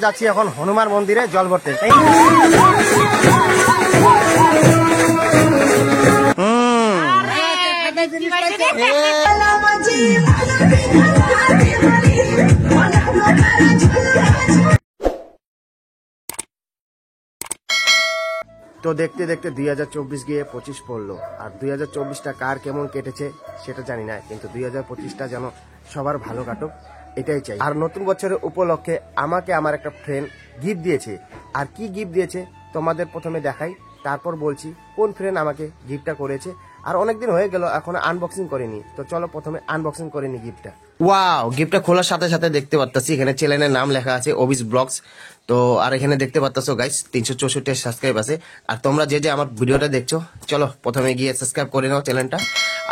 যাচ্ছি এখন হনুমান মন্দিরে জল ভরতে। তো দেখতে দেখতে 2024 গিয়ে 25 পড়লো, আর 2024টা কার কেমন কেটেছে সেটা জানি না, কিন্তু 2025টা যেন সবার ভালো কাটুক এটাই চাই। আর নতুন বছরের উপলক্ষে আমাকে আমার একটা ফ্রেন্ড গিফট দিয়েছে। আর কি গিফট দিয়েছে তোমাদের প্রথমে দেখাই, তারপর বলছি কোন ফ্রেন্ড আমাকে গিফটটা করেছে। আর অনেকদিন হয়ে গেল এখনো আনবক্সিং করিনি, তো চলো প্রথমে আনবক্সিং করে নি গিফটটা। ওয়াও, গিফটটা খোলার সাথে সাথে দেখতে পাচ্ছি এখানে চ্যানেলের নাম লেখা আছে অবিস ব্লগস। তো আর এখানে দেখতে পাচ্ছ গাইস 364 সাবস্ক্রাইব আছে। আর তোমরা যে যে আমার ভিডিওটা দেখছো, চলো প্রথমে গিয়ে সাবস্ক্রাইব করে নাও চ্যানেলটা।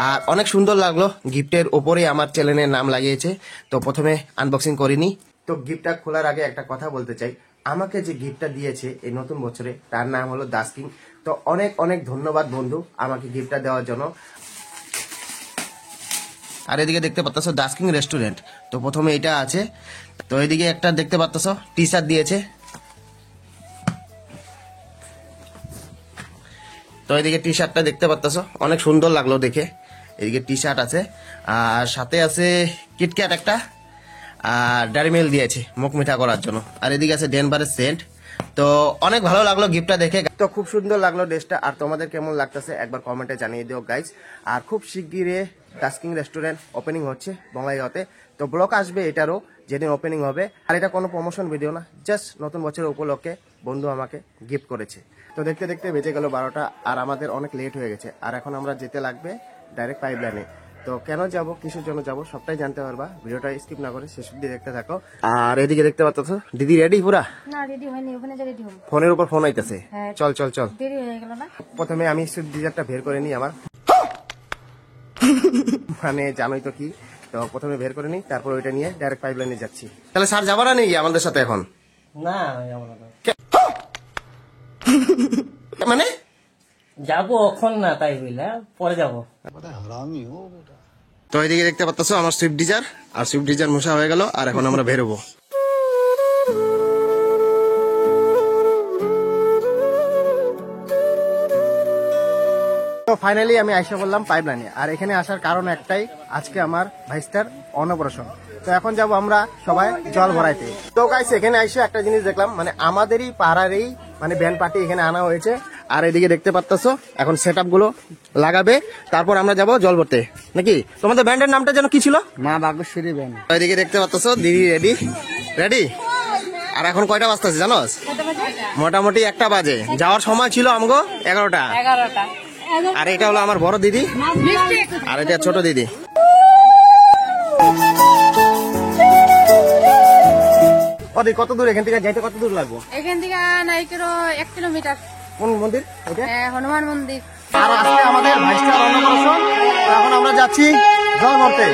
আর অনেক সুন্দর লাগলো, গিফটের উপরে আমার চ্যানেলের নাম লাগিয়েছে। তো প্রথমে আনবক্সিং করিনি। তো গিফটটা খোলার আগে একটা কথা বলতে চাই, আমাকে যে গিফটটা দিয়েছে এই নতুন বছরে তার নাম হলো দাসকিং। তো অনেক অনেক ধন্যবাদ বন্ধু আমাকে গিফটটা দেওয়ার জন্য। আর এদিকে দেখতে পাচ্ছ দাসকিং রেস্টুরেন্ট। তো প্রথমে এটা আছে, তো এদিকে একটা দেখতে পাচ্ছ টি শার্ট দিয়েছে। তো এদিকে টি শার্টটা দেখতে পাচ্ছ অনেক সুন্দর লাগলো দেখে। এদিকে টি শার্ট আছে, আর সাথে আছে কিটক্যাট একটা, আর ডেয়ারি মিল্ক দিয়েছে মুখ মিঠা করার জন্য। আর এদিকে আছে ডেনভারের সেন্ট। তো অনেক ভালো লাগলো গিফটটা দেখে। তো খুব সুন্দর লাগলো ড্রেসটা। আর তোমাদের কেমন লাগতেছে একবার কমেন্টে জানিয়ে দিও গাইজ। আর খুব শিগগিরই দাসকিং রেস্টুরেন্ট ওপেনিং হচ্ছে বঙ্গাইগাঁওতে। তো ব্লগ আসবে এটারও যেদিন ওপেনিং হবে। আর এটা কোনো প্রমোশন ভিডিও না, জাস্ট নতুন বছরের উপলক্ষে বন্ধু আমাকে গিফট করেছে। তো দেখতে দেখতে বেজে গেল 12টা, আর আমাদের অনেক লেট হয়ে গেছে। আর এখন আমরা যেতে লাগবে ডাইরেক্ট পাইপলাইনে। তো কেন যাব, কিসের জন্য যাব সবটাই জানতে পারবা, ভিডিওটা স্কিপ না করে শেষ অবধি দেখতে থাকো। আর এদিকে দেখতে পাচ্ছ দিদি রেডি পুরা? না রেডি হয়নি, ওখানে যা রেডি হব। ফোনের উপর ফোন আইতেছে, চল চল চল, দেরি হয়ে গেল না। প্রথমে আমি সুইফট ডিজায়ারটা বের করে নিই আমার মানে জানোই তো কি। তো প্রথমে বের করে নিই, তারপর ওইটা নিয়ে ডাইরেক্ট পাইপলাইনে যাচ্ছি। তাহলে স্যার যাবা না নাকি আমাদের সাথে এখন? না মানে যাবো এখন না, তাই বুঝলা পরে যাবো। তো এইদিকে দেখতে পাচ্ছ আমার সুইফট ডিজায়ার, আর সুইফট ডিজায়ার মোছা হয়ে গেল। আর এখন আমরা বেরোবো। তো ফাইনালি আমি আইসা বললাম পাইপলাইনে। আর এখানে আসার কারণ একটাই, আজকে আমার ভাইস্টার অন্নপ্রাশন। তো এখন যাব আমরা সবাই জল ভরাইতে। তো গাইস এখানে আইসা একটা জিনিস দেখলাম, মানে আমাদেরই পাড়ারই মানে ব্যান্ড পার্টি এখানে আনা হয়েছে। আর এদিকে দেখতে পাচ্ছ এখন সেট আপ গুলো লাগাবে, তারপর আমরা যাব জল ভরতে নাকি। তোমাদের ব্যান্ডের নামটা যেন কি ছিল? মা বাগেশ্বরী ব্যান্ড। এদিকে দেখতে পাচ্ছ দিদি রেডি রেডি। আর এখন কয়টা বাজতেছে জানোস? মোটামুটি 1টা বাজে। যাওয়ার সময় ছিল আমগো 11টা। আর এটা হলো আমার বড় দিদি, আর এটা ছোট দিদি। ওদি কত দূর এখান থেকে যাইতে, কত দূর লাগবে? এখান থেকে নাইকেরও 1 কিলোমিটার। কোন মন্দির এটা? হনুমান মন্দির। আর আজকে আমাদের ভাইস্টার অন্নপ্রাশন। এখন আমরা যাচ্ছি জল ভরতে।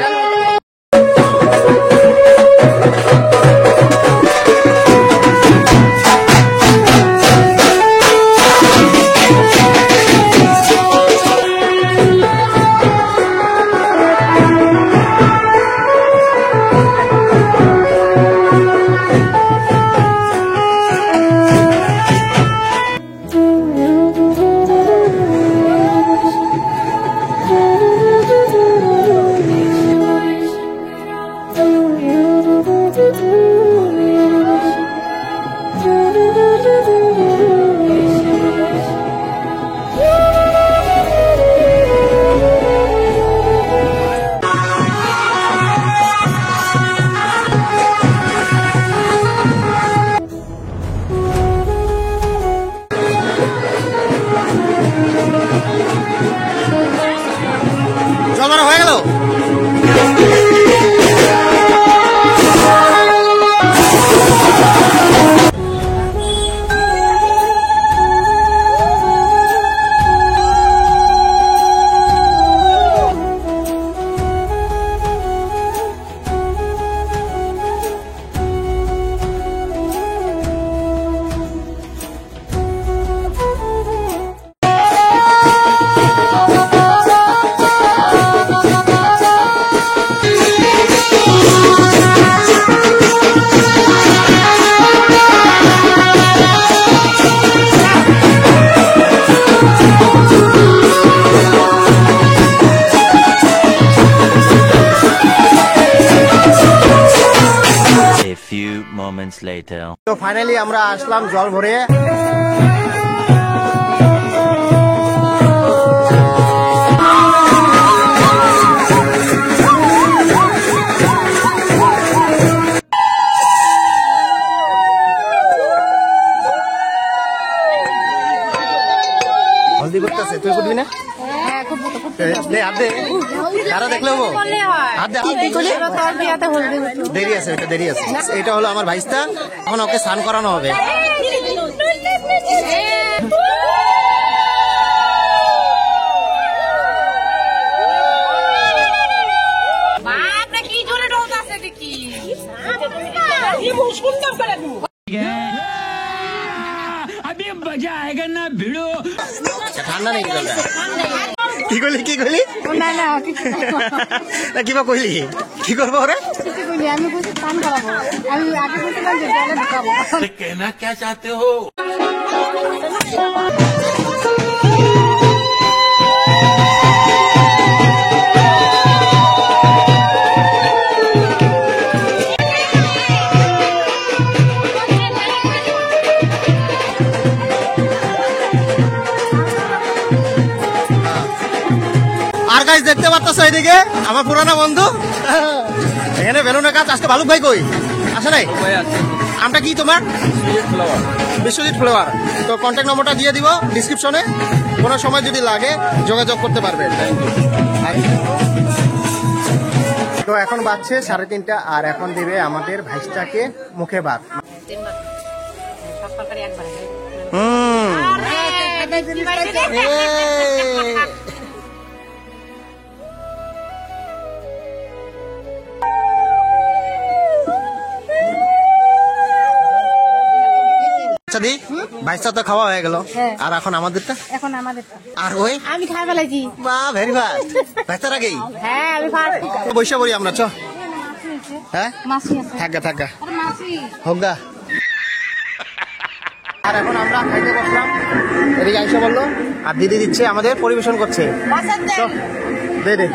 হয়ে গেল। later. তো ফাইনালি আমরা আসলাম জল ভরে। হলদি করতেছে, তুই করবি না? হ্যাঁ, খুব ভালো, খুব দে, হাত দে। কারা দেখলে হবো? করলে হয়। হাত দে, হাত দে, করলে? তোর বিয়াতে হলদি হতো। দেরি আছে, এটা দেরি আছে। এটা হলো আমার ভাইস্তা, এখন ওকে স্নান করানো হবে। বাপরে কি জোরে ডলতাছে দেখি। ঠান্ডা নেই জলটা। কি করলি, কি করলি? না না কিছু না কিবা কইলি, কি করবো ওরা? কিছু কইনি, আমি বলছি স্নান করাবো। আমি আগে বলছিলাম যে জলে ঢুকাবো। আর গাইস দেখতে পাচ্ছ এদিকে আমার পুরানো বন্ধু, এখানে বেলুনের কাজ। আজকে ভালুক ভাই কই আসে নাই? নামটা কি তোমার? বিশ্বজিৎ ফ্লাওয়ার। তো কন্ট্যাক্ট নম্বরটা দিয়ে দিব ডিসক্রিপশনে, কোনো সময় যদি লাগে যোগাযোগ করতে পারবেন। তো এখন বাজছে 3:30 আর এখন দিবে আমাদের ভাইস্টাকে মুখে ভাত। আচ্ছা দি, ভাইস্তা তো খাওয়া হয়ে গেল, হ্যাঁ। আর এখন আমাদেরটা। এখন আমাদের আর ওই আমি খাই ফেলাইছি। বাহ, ভেরি ফাস্ট। ভাইস্তার আগেই হ্যাঁ আমি ফার্স্ট। বৈশা পড়ি আমরা, চ। হ্যাঁ, মাসি আছে। থাকা থাকা আরে মাসি হোক গা। আর এখন আমরা খাইতে বসলাম, এদিকে আইসা বললো, আর দিদি দিচ্ছে আমাদের পরিবেশন করছে। তো দে দে।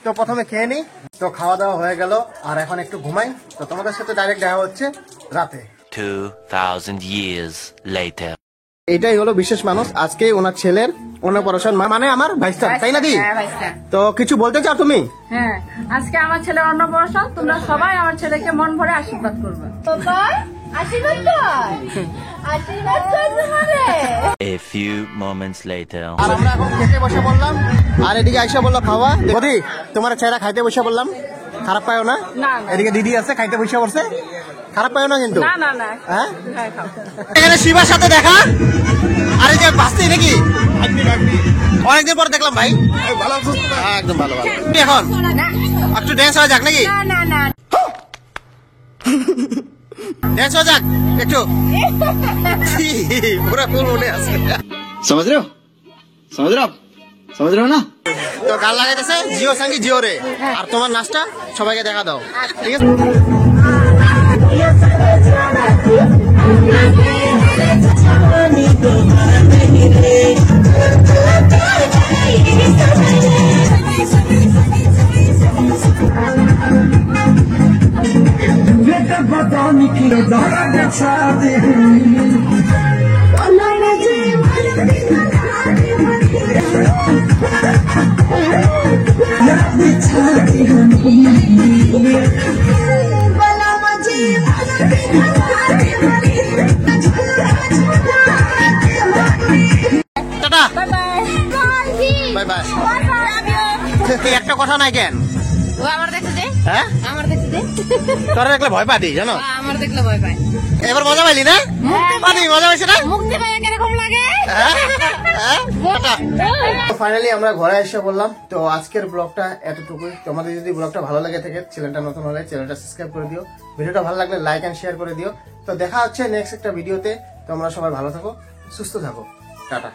তো প্রথমে খেয়ে নি, তো খাওয়া দাওয়া হয়ে গেল, আর এখন একটু ঘুমাই। তো তোমাদের সাথে ডাইরেক্ট দেখা হচ্ছে রাতে। 2000 years later. এটাই হলো বিশেষ মানুষ, আজকে ওনার ছেলের অন্নপ্রাশন, মানে আমার ভাইস্তা, তাই না দি? হ্যাঁ ভাইস্তা। তো কিছু বলতে চাও তুমি? হ্যাঁ, আজকে আমার ছেলের অন্নপ্রাশন, তোমরা সবাই আমার ছেলেকে মন ভরে আশীর্বাদ করবে। আশীর্বাদ A few moments later. আর আমরা এখন খেতে বসে বললাম, আর এদিকে আইসা বললো খাওয়া। বদি, তোমার ছেলেরা খাইতে বসে বললাম, খারাপ পাও না? না। এদিকে দিদি আছে, খাইতে বসে পড়ছে, খারাপ পাও না কিন্তু? না না না হ্যাঁ, এখানে শিবার সাথে দেখা। আরে যে বাঁচতে নাকি অনেকদিন পর দেখলাম ভাই, ভালো আছো? হ্যাঁ, একদম ভালো ভালো। এখন একটু ড্যান্স হয়ে যাক নাকি? না না ড্যান্স হয়ে যাক একটু, পুরা ফুল মনে আছে। समझ रहे हो समझ रहे हो ना। তো গান লাগাইতেছে জিও সঙ্গী জিও রে, আর তোমার নাচটা সবাইকে দেখা দাও, ঠিক আছে? Tata, bye bye. একটা কথা নাই কেন? ও আমার দেখতে দে, হ্যাঁ, আমার দেখতে দে। তোরা দেখলে ভয় পাতি জানো? আমার দেখলে ভয় পায়। এবার মজা পাইলি না? পাতি মজা পাইছে না? মুক্তি পায় কিরকম লাগে? ফাইনালি আমরা ঘরে এসে বললাম। তো আজকের ব্লগটা এতটুকুই। তোমাদের যদি ব্লগটা ভালো লাগে থাকে, চ্যানেলটা নতুন হলে চ্যানেলটা সাবস্ক্রাইব করে দিও, ভিডিওটা ভালো লাগলে লাইক এন্ড শেয়ার করে দিও। তো দেখা হচ্ছে নেক্সট একটা ভিডিওতে। তোমরা সবাই ভালো থাকো, সুস্থ থাকো, টাটা।